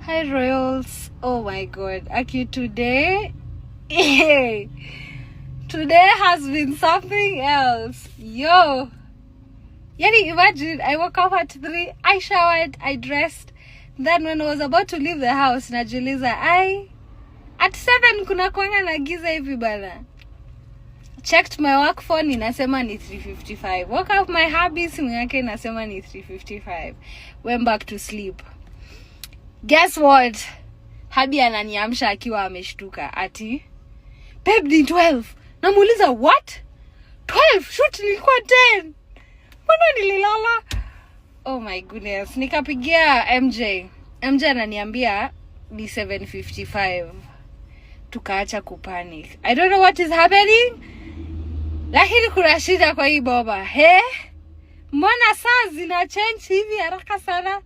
Hi Royals. Oh my god. Aki, today today has been something else. Yo. Yani imagine I woke up at 3, I showered, I dressed. Then when I was about to leave the house, najiuliza, at 7 kuna kwanga na giza hivi bana. Checked my work phone, inasema ni 3:55. Woke up my hubby, simu yake inasema ni 3:55. Went back to sleep. Guess what? Hubby ananiamsha akiwa ameshtuka. Ati, babe ni 12. Namuuliza, what? 12? Shoot, nilikuwa 10. Mbona nililala? Oh my goodness. Nikapigia MJ. MJ ananiambia ni 7:55. Tukaacha kupanic. I don't know what is happening. Lakini kuna shida kwa hii boba. Mbona saa zina change hivi haraka sana?